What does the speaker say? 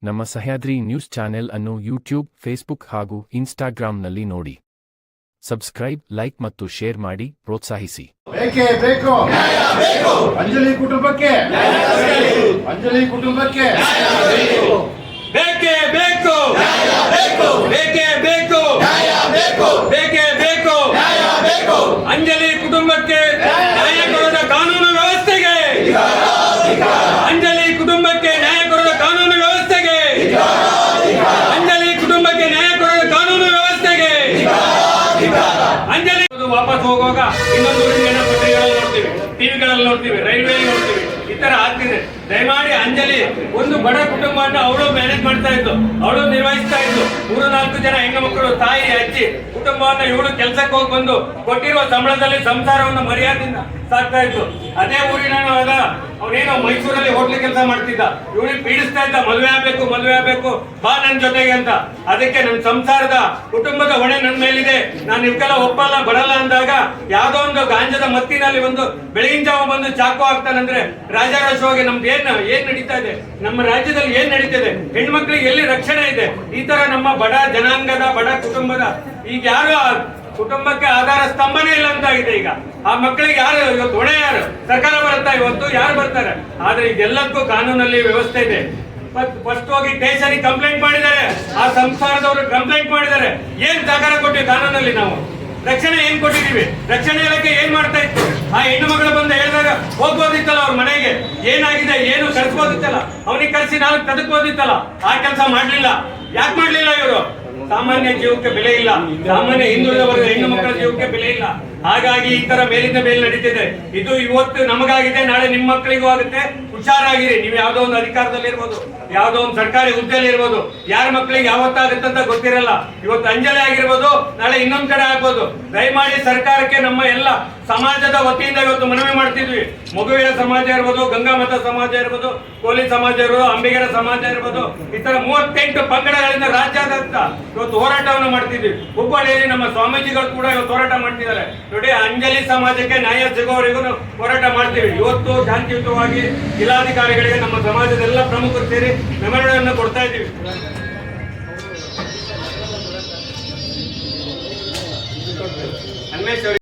ನಮ್ಮ Sahyadri news channel ಅನ್ನು YouTube, Facebook ಹಾಗೂ ಇನ್ಸ್ಟಾಗ್ರಾಂನಲ್ಲಿ ನೋಡಿ. ಸಬ್ಸ್ಕ್ರೈಬ್, ಲೈಕ್ ಮತ್ತು ಶೇರ್ ಮಾಡಿ ಪ್ರೋತ್ಸಾಹಿಸಿ. ಬೇಕೇ ಬೇಕು ಅಂಜಲಿ ಕುಟುಂಬಕ್ಕೆ, ಅಂಜಲಿ ಕುಟುಂಬಕ್ಕೆ ಬೇಕೇ ಬೇಕು, ಬೇಕೇ ಬೇಕು, ಬೇಕೇ ಬೇಕು, ಅಂಜಲಿ ಕುಟುಂಬಕ್ಕೆ ನ್ಯಾಯ ಕೊಡದ ಕಾನೂನು ವ್ಯವಸ್ಥೆಗೆ, ಅಂಜಲಿ ಕುಟುಂಬಕ್ಕೆ ನ್ಯಾಯ ಕೊಡದ ಕಾನೂನು ವ್ಯವಸ್ಥೆಗೆ, ಅಂಜಲಿ ಕುಟುಂಬಕ್ಕೆ ನ್ಯಾಯ ಕೊಡದ ಕಾನೂನು ವ್ಯವಸ್ಥೆಗೆ, ಅಂಜಲಿ ವಾಪಸ್ ಹೋಗುವಾಗ ಇನ್ನೊಂದು ಊರಿನ ಪತ್ರಿಕೆಗಳಲ್ಲಿ ನೋಡ್ತೀವಿ, ಟಿವಿಗಳಲ್ಲಿ ನೋಡ್ತೀವಿ, ರೈಲ್ವೆ ನೋಡ್ತೀವಿ, ಈ ತರ ಆಗ್ತಿದೆ. ದಯಮಾಡಿ ಅಂಜಲಿ ಒಂದು ಬಡ ಕುಟುಂಬವನ್ನು ಅವಳು ಮ್ಯಾನೇಜ್ ಮಾಡ್ತಾ ಇದ್ದು, ಅವಳು ನಿರ್ವಹಿಸ್ತಾ ಇದ್ದು, 3-4 ಜನ ಹೆಣ್ಣು ಮಕ್ಕಳು, ತಾಯಿ, ಅಜ್ಜಿ ಕುಟುಂಬವನ್ನು ಇವಳು ಕೆಲಸಕ್ಕೆ ಹೋಗಿ ಬಂದು ಕೊಟ್ಟಿರುವ ಸಂಬಳದಲ್ಲಿ ಸಂಸಾರವನ್ನು ಮರ್ಯಾದೆಯಿಂದ ಸಾಕ್ತಾ ಇದ್ದು. ಅದೇ ಊರಿನ ಅವನೇನೋ ಮೈಸೂರಲ್ಲಿ ಹೋಟ್ಲ್ ಕೆಲಸ ಮಾಡ್ತಿದ್ದ, ಇವಳಿಗೆ ಪೀಡಿಸ್ತಾ ಇದ್ದ, ಮದುವೆ ಆಗ್ಬೇಕು ಬಾ ನನ್ನ ಜೊತೆಗೆ ಅಂತ. ಅದಕ್ಕೆ ನನ್ನ ಸಂಸಾರದ ಕುಟುಂಬದ ಹೊಣೆ ನನ್ನ ಮೇಲಿದೆ, ನಾನು ಇವಕ್ಕೆಲ್ಲ ಒಪ್ಪಲ್ಲ ಬರಲ್ಲ ಅಂದಾಗ ಯಾವ್ದೋ ಒಂದು ಗಾಂಜದ ಮತ್ತಿನಲ್ಲಿ ಒಂದು ಬೆಳಗಿನ ಜಾವ ಬಂದು ಚಾಕು ಹಾಕ್ತಾನಂದ್ರೆ ರಾಜಾರೋಷವಾಗಿ ನಮ್ದು ಏನ್ ನಡೀತಾ ಇದೆ, ನಮ್ಮ ರಾಜ್ಯದಲ್ಲಿ ಏನ್ ನಡೀತಿದೆ, ಹೆಣ್ಮಕ್ಳಿಗೆ ಎಲ್ಲಿ ರಕ್ಷಣೆ ಇದೆ? ಈ ತರ ನಮ್ಮ ಬಡ ಜನಾಂಗದ ಬಡ ಕುಟುಂಬದ ಈಗ ಯಾರು ಕುಟುಂಬಕ್ಕೆ ಆಧಾರ ಸ್ತಂಭನೇ ಇಲ್ಲ ಅಂತಾಗಿದೆ. ಈಗ ಆ ಮಕ್ಕಳಿಗೆ ಯಾರು ಇವತ್ತು ಹೊಣೆ, ಯಾರು? ಸರ್ಕಾರ ಬರುತ್ತಾ ಇವತ್ತು? ಯಾರು ಬರ್ತಾರೆ? ಆದ್ರೆ ಇದೆಲ್ಲಕ್ಕೂ ಕಾನೂನಲ್ಲಿ ವ್ಯವಸ್ಥೆ ಇದೆ. ಫಸ್ಟ್ ಹೋಗಿ ಸ್ಟೇಷನ್ ಕಂಪ್ಲೇಂಟ್ ಮಾಡಿದ್ದಾರೆ, ಆ ಸಂಸಾರದವರು ಕಂಪ್ಲೇಂಟ್ ಮಾಡಿದ್ದಾರೆ. ಏನ್ ಸಹಕಾರ ಕೊಟ್ಟಿವಿ ಕಾನೂನಲ್ಲಿ? ನಾವು ರಕ್ಷಣೆ ಏನ್ ಕೊಟ್ಟಿದೀವಿ? ರಕ್ಷಣೆ ಇಲಾಖೆ ಏನ್ ಮಾಡ್ತಾ ಇತ್ತು? ಆ ಹೆಣ್ಣು ಮಗಳು ಬಂದು ಹೇಳಿದಾಗ ಹೋಗ್ಬೋದಿತ್ತಲ್ಲ ಅವ್ರ ಮನೆಗೆ, ಏನಾಗಿದೆ ಏನು ಕರ್ಸ್ಬೋದಿತ್ತಲ್ಲ, ಅವನಿಗೆ ಕರ್ಸಿ 4 ತದಕ್ಬೋದಿತ್ತಲ್ಲ. ಆ ಕೆಲಸ ಮಾಡ್ಲಿಲ್ಲ. ಯಾಕೆ ಮಾಡ್ಲಿಲ್ಲ ಇವರು? ಸಾಮಾನ್ಯ ಜೀವಕ್ಕೆ ಬೆಲೆ ಇಲ್ಲ, ಸಾಮಾನ್ಯ ಹಿಂದುಳಿದ ವರ್ಗದ ಹೆಣ್ಣು ಮಕ್ಕಳ ಜೀವಕ್ಕೆ ಬೆಲೆ ಇಲ್ಲ. ಹಾಗಾಗಿ ಈ ತರ ಮೇಲಿಂದ ಮೇಲೆ ನಡೀತಿದೆ. ಇದು ಇವತ್ತು ನಮಗಾಗಿದೆ, ನಾಳೆ ನಿಮ್ಮ ಮಕ್ಕಳಿಗೂ ಆಗುತ್ತೆ. ಹುಷಾರಾಗಿರಿ. ನೀವು ಯಾವ್ದೋ ಒಂದು ಅಧಿಕಾರದಲ್ಲಿ ಇರ್ಬೋದು, ಯಾವ್ದೋ ಒಂದು ಸರ್ಕಾರಿ ಹುದ್ದೆಯಲ್ಲಿ ಇರ್ಬೋದು, ಯಾರ ಮಕ್ಕಳಿಗೆ ಯಾವತ್ತಾಗುತ್ತೆ ಅಂತ ಗೊತ್ತಿರಲ್ಲ. ಇವತ್ತು ಅಂಜಲಿ ಆಗಿರ್ಬೋದು, ನಾಳೆ ಇನ್ನೊಂದ್ ಕಡೆ ಆಗ್ಬೋದು. ದಯಮಾಡಿ ಸರ್ಕಾರಕ್ಕೆ ನಮ್ಮ ಎಲ್ಲ ಸಮಾಜದ ವತಿಯಿಂದ ಇವತ್ತು ಮನವಿ ಮಾಡ್ತಿದ್ವಿ. ಮಗುವಿನ ಸಮಾಜ ಇರ್ಬೋದು, ಗಂಗಾಮತ ಸಮಾಜ ಇರ್ಬೋದು, ಕೋಲಿ ಸಮಾಜ ಇರ್ಬೋದು, ಅಂಬಿಗರ ಸಮಾಜ ಇರ್ಬೋದು, ಈ ತರ 38 ಪಂಗಡಗಳಿಂದ ರಾಜ್ಯಾದ್ಯಂತ ಇವತ್ತು ಹೋರಾಟವನ್ನು ಮಾಡ್ತಿದ್ವಿ. ಹುಬ್ಬಳ್ಳಿಯಲ್ಲಿ ನಮ್ಮ ಸ್ವಾಮೀಜಿಗಳು ಕೂಡ ಇವತ್ತು ಹೋರಾಟ ಮಾಡ್ತಿದ್ದಾರೆ. ನೋಡಿ, ಅಂಜಲಿ ಸಮಾಜಕ್ಕೆ ನ್ಯಾಯ ಸಿಗೋವರೆಗೂ ಹೋರಾಟ ಮಾಡ್ತೀವಿ. ಇವತ್ತು ಶಾಂತಿಯುತವಾಗಿ ಜಿಲ್ಲಾಧಿಕಾರಿಗಳಿಗೆ ನಮ್ಮ ಸಮಾಜದ ಎಲ್ಲ ಪ್ರಮುಖರು ಸೇರಿ ಮೆಮೊರಿಯನ್ನು ಕೊಡ್ತಾ ಇದ್ದೀವಿ. ಅನ್ವೇಷ್